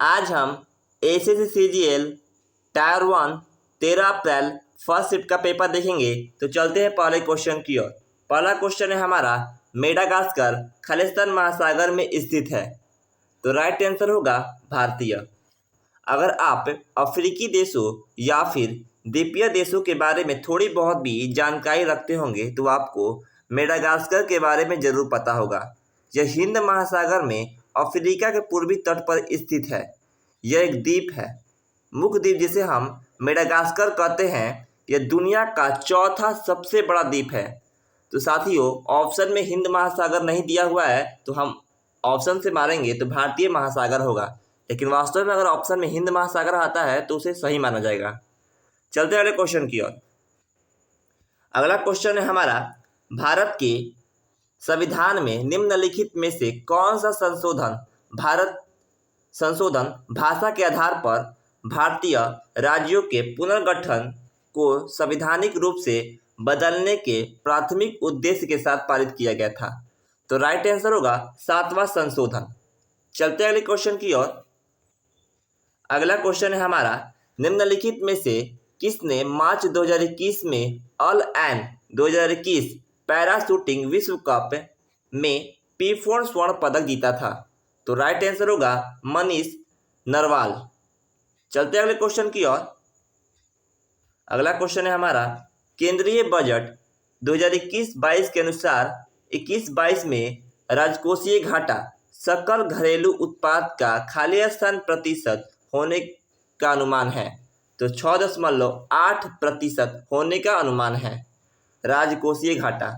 आज हम SSC CGL tyre 1 13 April first shift का पेपर देखेंगे। तो चलते हैं पहले क्वेश्चन की ओर। पहला क्वेश्चन है हमारा, मेडागास्कर खालिस्तान महासागर में स्थित है। तो राइट आंसर होगा भारतीय। अगर आप अफ्रीकी देशों या फिर द्वीपीय देशों के बारे में थोड़ी बहुत भी जानकारी रखते होंगे तो आपको मेडागास्कर के बारे में ज़रूर पता होगा। यह हिंद महासागर में अफ्रीका के पूर्वी तट पर स्थित है। यह एक द्वीप है, मुख्य द्वीप जिसे हम मेडागास्कर कहते हैं। यह दुनिया का चौथा सबसे बड़ा द्वीप है। तो साथियों, ऑप्शन में हिंद महासागर नहीं दिया हुआ है तो हम ऑप्शन से मारेंगे तो भारतीय महासागर होगा, लेकिन वास्तव में अगर ऑप्शन में हिंद महासागर आता है तो उसे सही माना जाएगा। चलते अगले क्वेश्चन की ओर। अगला क्वेश्चन है हमारा, भारत के संविधान में निम्नलिखित में से कौन सा संशोधन भाषा के आधार पर भारतीय राज्यों के पुनर्गठन को संवैधानिक रूप से बदलने के प्राथमिक उद्देश्य के साथ पारित किया गया था? तो राइट आंसर होगा 7वां संशोधन। चलते अगले क्वेश्चन की ओर। अगला क्वेश्चन है हमारा, निम्नलिखित में से किसने मार्च 2021 में ऑल एन 2021 पैरा शूटिंग विश्व कप में P4 स्वर्ण पदक जीता था? तो राइट आंसर होगा मनीष नरवाल। चलते अगले क्वेश्चन की ओर। अगला क्वेश्चन है हमारा, केंद्रीय बजट 2021-22 के अनुसार 21-22 में राजकोषीय घाटा सकल घरेलू उत्पाद का खाली स्थान प्रतिशत होने का अनुमान है। तो 6.8% होने का अनुमान है राजकोषीय घाटा।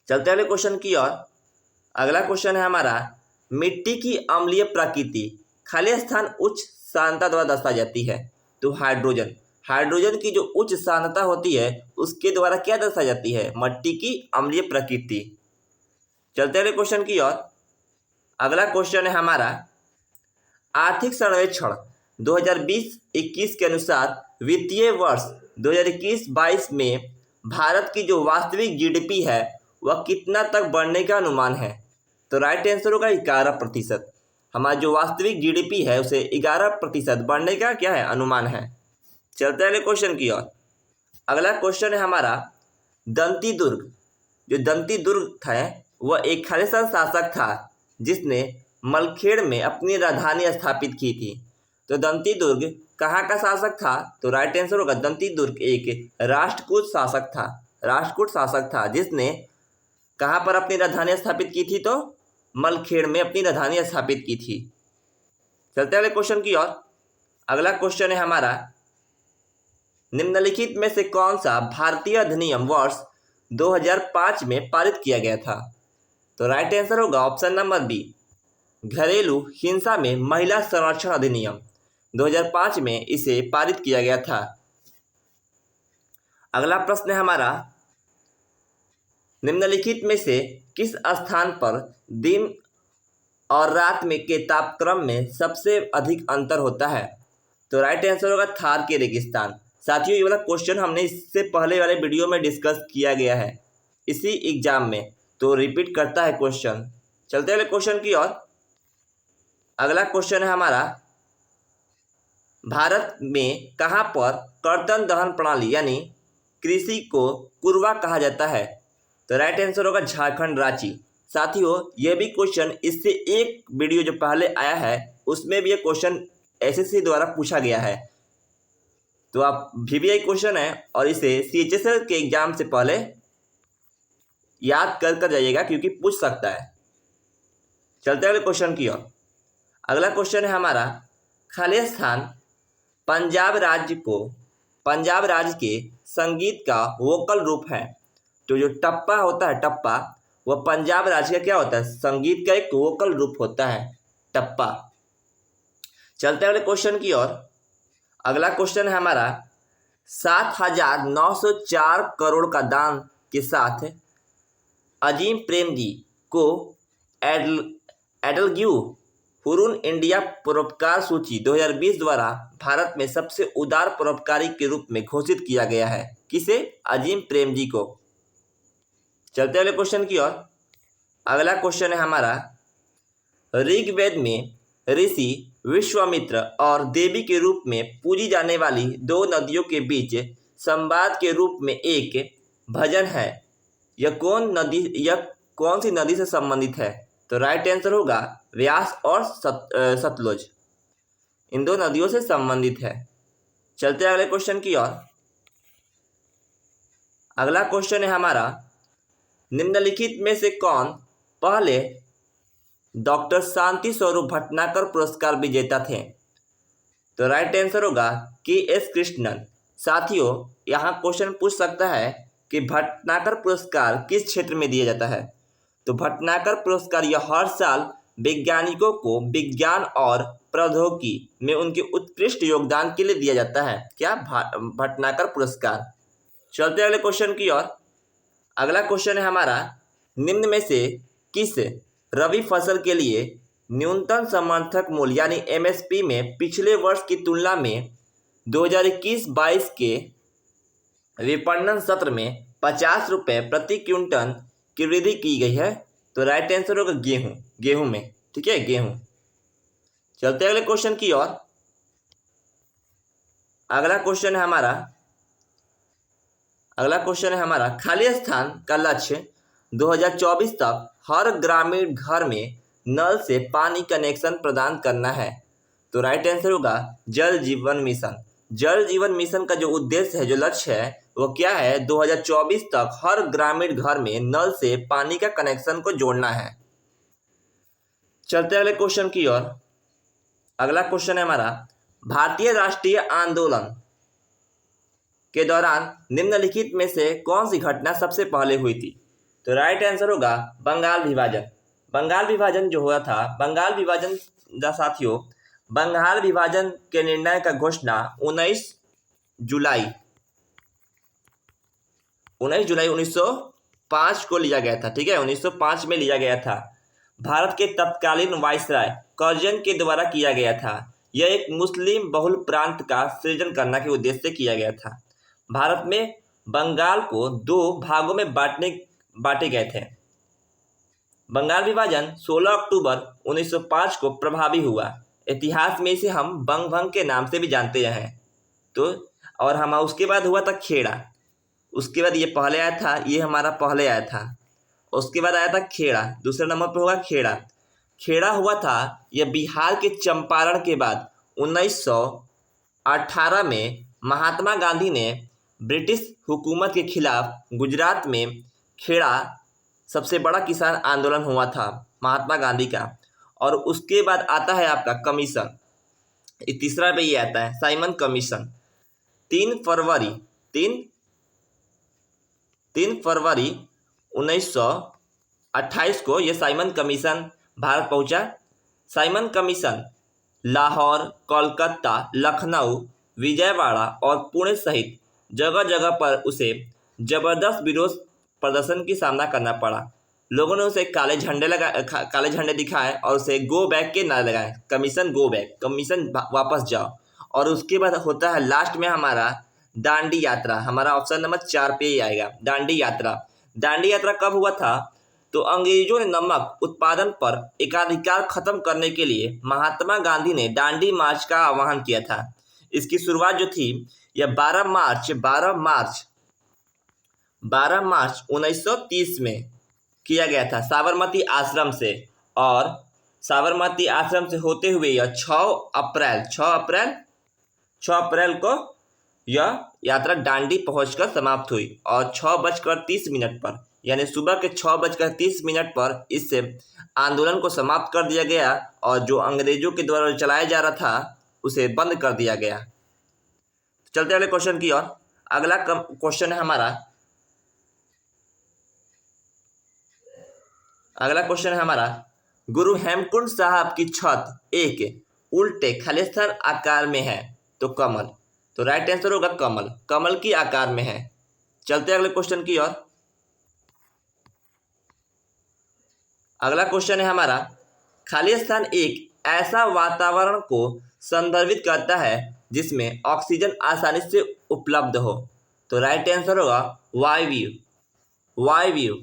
चलते अगले क्वेश्चन की ओर। अगला क्वेश्चन है हमारा, मिट्टी की अम्लीय प्रकृति खाली स्थान उच्च सांद्रता द्वारा दर्शाई जाती है। तो हाइड्रोजन की जो उच्च सांद्रता होती है उसके द्वारा क्या दर्शाई जाती है? मिट्टी की अम्लीय प्रकृति। चलते अगले क्वेश्चन की ओर। अगला क्वेश्चन है हमारा, आर्थिक सर्वेक्षण 2020-21 के अनुसार वित्तीय वर्ष 2021-22 में भारत की जो वास्तविक जीडीपी है वह कितना तक बढ़ने का अनुमान है? तो राइट आंसर होगा 11%। हमारा जो वास्तविक जीडीपी है उसे 11% बढ़ने का क्या है? अनुमान है। चलते अगले क्वेश्चन की ओर। अगला क्वेश्चन है हमारा, दंती दुर्ग। जो दंती दुर्ग था वह एक खालिस्तान शासक था जिसने मलखेड़ में अपनी राजधानी स्थापित की थी। तो दंती दुर्ग कहाँ का शासक था? तो राइट आंसर होगा दंती दुर्ग एक राष्ट्रकूट शासक था जिसने कहाँ पर अपनी राजधानी स्थापित की थी? तो मलखेड़ में अपनी राजधानी स्थापित की थी। चलते अगले क्वेश्चन की ओर। अगला क्वेश्चन है हमारा, निम्नलिखित में से कौन सा भारतीय अधिनियम वर्ष 2005 में पारित किया गया था? तो राइट आंसर होगा ऑप्शन नंबर बी, घरेलू हिंसा में महिला संरक्षण अधिनियम 2005 में इसे पारित किया गया था। अगला प्रश्न है हमारा, निम्नलिखित में से किस स्थान पर दिन और रात में के तापक्रम में सबसे अधिक अंतर होता है? तो राइट आंसर होगा थार के रेगिस्तान। साथियों, ये वाला क्वेश्चन हमने इससे पहले वाले वीडियो में डिस्कस किया गया है इसी एग्जाम में, तो रिपीट करता है क्वेश्चन। चलते अगले क्वेश्चन की ओर। अगला क्वेश्चन है हमारा, भारत में कहाँ पर कर्तन दहन प्रणाली यानी कृषि को कुरवा कहा जाता है? तो राइट आंसर होगा झारखंड, रांची। साथियों, यह भी क्वेश्चन इससे एक वीडियो जो पहले आया है उसमें भी ये क्वेश्चन एसएससी द्वारा पूछा गया है। तो आप VVI क्वेश्चन है और इसे CHSL के एग्जाम से पहले याद कर जाइएगा क्योंकि पूछ सकता है। चलते अगले क्वेश्चन की ओर। अगला क्वेश्चन है हमारा, खालिस्तान पंजाब राज्य के संगीत का वोकल रूप है। तो जो टप्पा होता है, टप्पा, वह पंजाब राज्य का क्या होता है? संगीत का एक वोकल रूप होता है, टप्पा। चलते अगले क्वेश्चन की ओर। अगला क्वेश्चन है हमारा, 7,904 करोड़ का दान के साथ अजीम प्रेमजी को एडलग्यू हुरून इंडिया परोपकार सूची 2020 द्वारा भारत में सबसे उदार परोपकारी के रूप में घोषित किया गया है। किसे? अजीम प्रेमजी को। चलते अगले क्वेश्चन की ओर। अगला क्वेश्चन है हमारा, ऋग्वेद में ऋषि विश्वामित्र और देवी के रूप में पूजी जाने वाली दो नदियों के बीच संवाद के रूप में एक भजन है। यह कौन सी नदी से संबंधित है? तो राइट आंसर होगा व्यास और सतलुज, इन दो नदियों से संबंधित है। चलते अगले क्वेश्चन की ओर। अगला क्वेश्चन है हमारा, निम्नलिखित में से कौन पहले डॉक्टर शांति स्वरूप भटनागर पुरस्कार विजेता थे? तो राइट आंसर होगा के.एस. कृष्णन। साथियों, यहाँ क्वेश्चन पूछ सकता है कि भटनागर पुरस्कार किस क्षेत्र में दिया जाता है? तो भटनागर पुरस्कार यह हर साल वैज्ञानिकों को विज्ञान और प्रौद्योगिकी में उनके उत्कृष्ट योगदान के लिए दिया जाता है। क्या? भटनागर पुरस्कार। चलते अगले क्वेश्चन की ओर। अगला क्वेश्चन है हमारा, निम्न में से किस रबी फसल के लिए न्यूनतम समर्थक मूल्य यानी एमएसपी में पिछले वर्ष की तुलना में 2021-22 के विपणन सत्र में 50 रुपये प्रति क्विंटल की वृद्धि की गई है? तो राइट आंसर होगा गेहूं में। ठीक है, गेहूं। चलते अगले क्वेश्चन की ओर। अगला क्वेश्चन है हमारा, खाली स्थान का लक्ष्य 2024 तक हर ग्रामीण घर में नल से पानी कनेक्शन प्रदान करना है। तो राइट आंसर होगा जल जीवन मिशन। जल जीवन मिशन का जो उद्देश्य है, जो लक्ष्य है, वो क्या है? 2024 तक हर ग्रामीण घर में नल से पानी का कनेक्शन को जोड़ना है। चलते अगले क्वेश्चन की ओर। अगला क्वेश्चन है हमारा, भारतीय राष्ट्रीय आंदोलन के दौरान निम्नलिखित में से कौन सी घटना सबसे पहले हुई थी? तो राइट आंसर होगा बंगाल विभाजन। बंगाल विभाजन जो हुआ था, बंगाल विभाजन साथियों, बंगाल विभाजन के निर्णय का घोषणा 19 जुलाई 1905 को लिया गया था। ठीक है, 1905 में लिया गया था। भारत के तत्कालीन वायसराय कर्जन के द्वारा किया गया था। यह एक मुस्लिम बहुल प्रांत का सृजन करने के उद्देश्य से किया गया था। भारत में बंगाल को दो भागों में बांटे गए थे। बंगाल विभाजन 16 अक्टूबर 1905 को प्रभावी हुआ। इतिहास में इसे हम बंग भंग के नाम से भी जानते हैं। तो और हम उसके बाद हुआ था खेड़ा। उसके बाद ये पहले आया था, ये हमारा पहले आया था। उसके बाद आया था खेड़ा, दूसरे नंबर पर होगा खेड़ा। खेड़ा हुआ था यह बिहार के चंपारण के बाद 1918 में महात्मा गांधी ने ब्रिटिश हुकूमत के खिलाफ गुजरात में खेड़ा सबसे बड़ा किसान आंदोलन हुआ था महात्मा गांधी का। और उसके बाद आता है आपका कमीशन, तीसरा पे ये आता है साइमन कमीशन। 3 फरवरी 1928 को यह साइमन कमीशन भारत पहुंचा। साइमन कमीशन लाहौर, कोलकाता, लखनऊ, विजयवाड़ा और पुणे सहित जगह जगह पर उसे जबरदस्त विरोध प्रदर्शन की सामना करना पड़ा। लोगों ने उसे काले झंडे दिखाए और उसे गो बैक के नारे लगाए। कमीशन गो बैक, कमीशन वापस जाओ। और उसके बाद होता है लास्ट में हमारा दांडी यात्रा। हमारा ऑप्शन नंबर 4 पे ही आएगा दांडी यात्रा। दांडी यात्रा कब हुआ था? तो अंग्रेजों ने नमक उत्पादन पर एकाधिकार खत्म करने के लिए महात्मा गांधी ने दांडी मार्च का आह्वान किया था। इसकी शुरुआत जो थी यह 12 मार्च 1930 में किया गया था साबरमती आश्रम से। और साबरमती आश्रम से होते हुए यह 6 अप्रैल को यह यात्रा दांडी पहुंचकर समाप्त हुई। और 6:30 पर यानी सुबह के 6:30 पर इस आंदोलन को समाप्त कर दिया गया और जो अंग्रेजों के द्वारा चलाया जा रहा था उसे बंद कर दिया गया। चलते अगले क्वेश्चन की ओर। अगला क्वेश्चन है हमारा, गुरु हेमकुंड साहब की छत एक उल्टे खालिस्तान आकार में है तो कमल। तो राइट आंसर होगा कमल की आकार में है। चलते अगले क्वेश्चन की ओर। अगला क्वेश्चन है हमारा, खालिस्तान एक ऐसा वातावरण को संदर्भित करता है जिसमें ऑक्सीजन आसानी से उपलब्ध हो। तो राइट आंसर होगा वायव्य।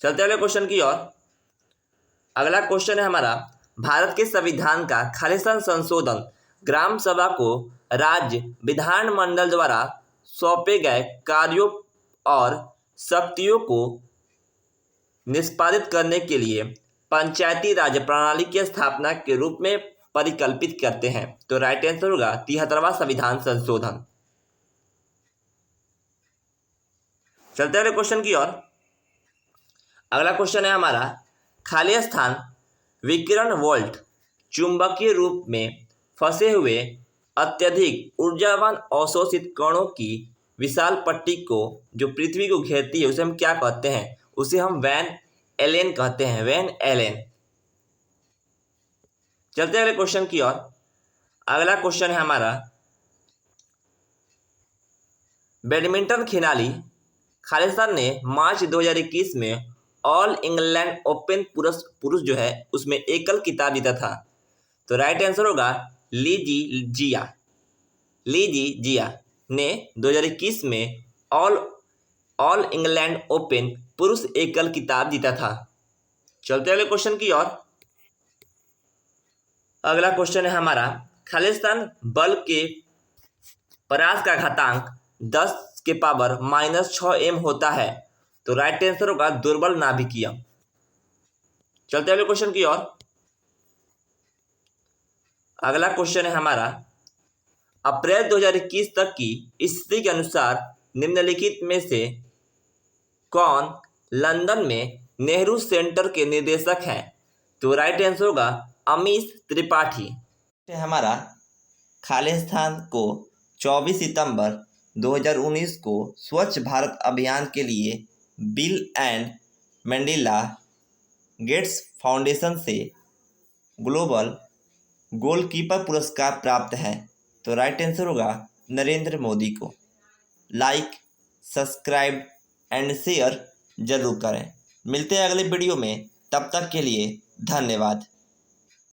चलते अगले क्वेश्चन की ओर। अगला क्वेश्चन है हमारा, भारत के संविधान का खालिस्तान संशोधन ग्राम सभा को राज्य विधानमंडल द्वारा सौंपे गए कार्यों और शक्तियों को निष्पादित करने के लिए पंचायती राज प्रणाली की स्थापना के रूप में परिकल्पित करते हैं। तो राइट आंसर होगा 73वां संविधान संशोधन। चलते हैं क्वेश्चन की ओर। अगला क्वेश्चन है हमारा, खाली स्थान विकिरण वोल्ट चुंबकीय रूप में फंसे हुए अत्यधिक ऊर्जावान अवशोषित कणों की विशाल पट्टी को जो पृथ्वी को घेरती है उसे हम क्या कहते हैं? उसे हम वैन एलेन कहते हैं, वैन एलेन। चलते हैं अगले क्वेश्चन की ओर। अगला क्वेश्चन है हमारा, बैडमिंटन खिलाड़ी खालिस्तान ने मार्च 2021 में ऑल इंग्लैंड ओपन पुरुष जो है उसमें एकल खिताब जीता था। तो राइट आंसर होगा ली जी जिया ने 2021 में ऑल इंग्लैंड ओपन पुरुष एकल खिताब जीता था। चलते अगले क्वेश्चन की ओर। अगला क्वेश्चन है हमारा, खालिस्तान बल के परास का घातांक 10⁻⁻6m होता है। तो राइट आंसर होगा दुर्बल नाभिकीय। चलते अगले क्वेश्चन की ओर। अगला क्वेश्चन है हमारा, अप्रैल 2021 तक की स्थिति के अनुसार निम्नलिखित में से कौन लंदन में नेहरू सेंटर के निदेशक हैं? तो राइट आंसर होगा अमीश त्रिपाठी। हमारा, खालिस्तान को 24 सितंबर 2019 को स्वच्छ भारत अभियान के लिए bill and Melinda Gates foundation से ग्लोबल गोलकीपर पुरस्कार प्राप्त है। तो राइट आंसर होगा नरेंद्र मोदी को। लाइक, सब्सक्राइब एंड शेयर जरूर करें। मिलते हैं अगले वीडियो में, तब तक के लिए धन्यवाद।